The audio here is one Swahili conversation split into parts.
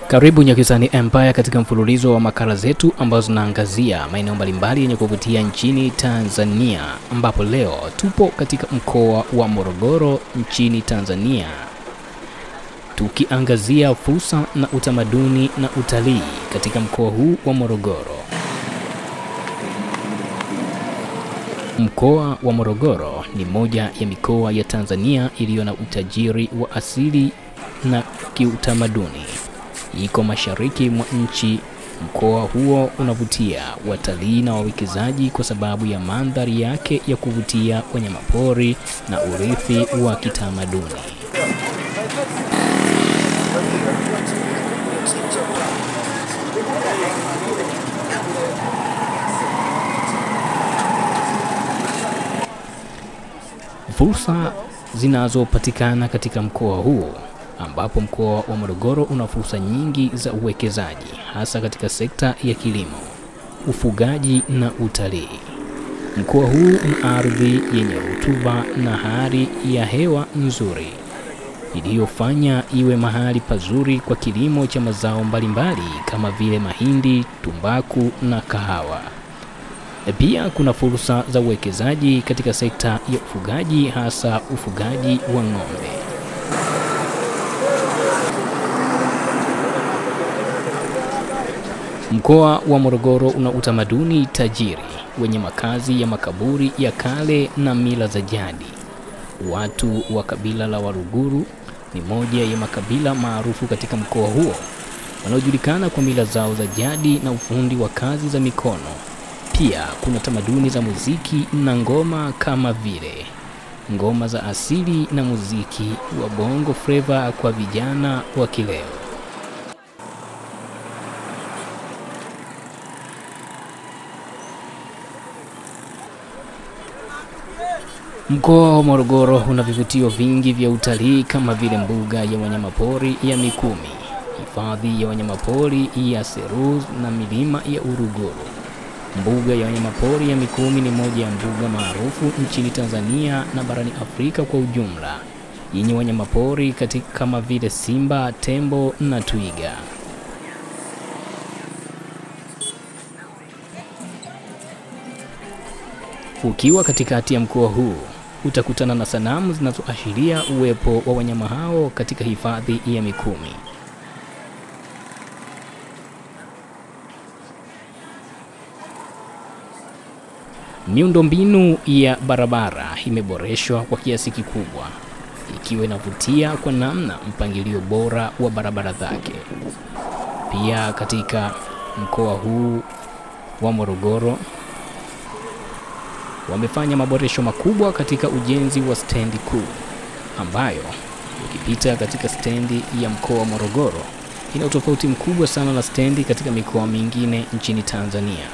Karibu Nyakisani Empire katika mfululizo wa makala zetu ambazo zinaangazia maeneo mbalimbali yenye kuvutia nchini Tanzania, ambapo leo tupo katika mkoa wa Morogoro nchini Tanzania, tukiangazia fursa na utamaduni na utalii katika mkoa huu wa Morogoro. Mkoa wa Morogoro ni moja ya mikoa ya Tanzania iliyo na utajiri wa asili na kiutamaduni. Iko mashariki mwa nchi. Mkoa huo unavutia watalii na wawekezaji kwa sababu ya mandhari yake ya kuvutia, wanyamapori na urithi wa kitamaduni. Fursa zinazopatikana katika mkoa huu, ambapo mkoa wa Morogoro una fursa nyingi za uwekezaji, hasa katika sekta ya kilimo, ufugaji na utalii. Mkoa huu una ardhi yenye rutuba na hali ya hewa nzuri iliyofanya iwe mahali pazuri kwa kilimo cha mazao mbalimbali kama vile mahindi, tumbaku na kahawa. Pia kuna fursa za uwekezaji katika sekta ya ufugaji, hasa ufugaji wa ng'ombe. Mkoa wa Morogoro una utamaduni tajiri wenye makazi ya makaburi ya kale na mila za jadi. Watu wa kabila la Waruguru ni moja ya makabila maarufu katika mkoa huo, wanaojulikana kwa mila zao za jadi na ufundi wa kazi za mikono. Pia kuna tamaduni za muziki na ngoma kama vile ngoma za asili na muziki wa Bongo Flava kwa vijana wa kileo. Mkoa wa Morogoro una vivutio vingi vya utalii kama vile mbuga ya wanyamapori ya Mikumi, hifadhi ya wanyamapori ya Seru na milima ya Uruguru. Mbuga ya wanyamapori ya Mikumi ni moja ya mbuga maarufu nchini Tanzania na barani Afrika kwa ujumla, yenye wanyamapori kama vile simba, tembo na twiga. Ukiwa katikati ya mkoa huu, utakutana na sanamu zinazoashiria uwepo wa wanyama hao katika hifadhi ya Mikumi. Miundombinu ya barabara imeboreshwa kwa kiasi kikubwa, ikiwa inavutia kwa namna mpangilio bora wa barabara zake. Pia katika mkoa huu wa Morogoro wamefanya maboresho makubwa katika ujenzi wa stendi kuu, ambayo ukipita katika stendi ya mkoa wa Morogoro ina utofauti mkubwa sana na stendi katika mikoa mingine nchini Tanzania.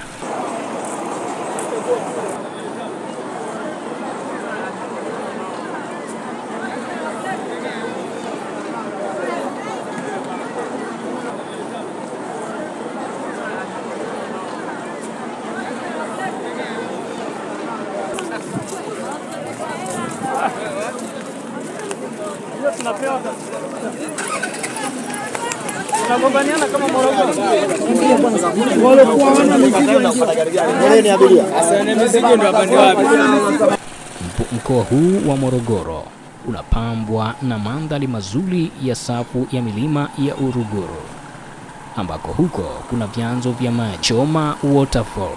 Tunagombaniana kama Morogoro. Mkoa huu wa Morogoro unapambwa na mandhari mazuri ya safu ya milima ya Uruguru, ambako huko kuna vyanzo vya maji, Choma Waterfall.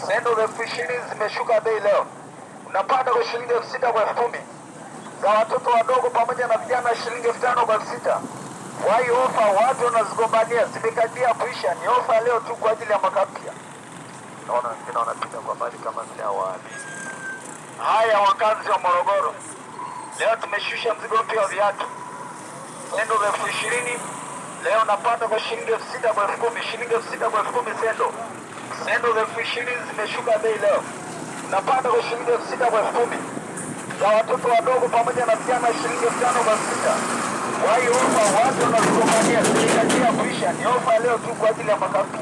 Sendo elfu ishirini zimeshuka bei leo, unapanda kwa shilingi 6,000 kwa 10,000 za watoto wadogo pamoja na vijana, shilingi 5,000 kwa 6. Kwa hiyo ofa watu wanazigombania, zimekaribia kuisha. Ni ofa leo tu kwa ajili ya mwaka mpya. Naona wengine wanapita kwa mbali kama vile awali. Haya, wakazi wa Morogoro, leo tumeshusha mzigo mpya wa viatu. Sendo elfu ishirini leo napanda kwa shilingi 6,000 kwa 10,000, shilingi 6,000 kwa 10,000 sendo. Sendo elfu ishirini zimeshuka bei leo, napanda kwa shilingi 6,000 kwa 10,000 za watoto wadogo pamoja na vijana, shilingi 5,000 kwa 6. Kwa hiyo ofa watu wanazigombania, zimekaribia kuisha. Ni ofa leo tu kwa ajili ya mwaka mpya.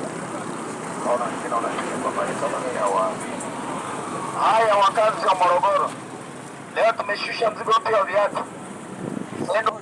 Naona wengine wanapita kwa mbali kama vile awali. Haya, wakazi wa Morogoro, leo tumeshusha mzigo mpya wa viatu. Sendo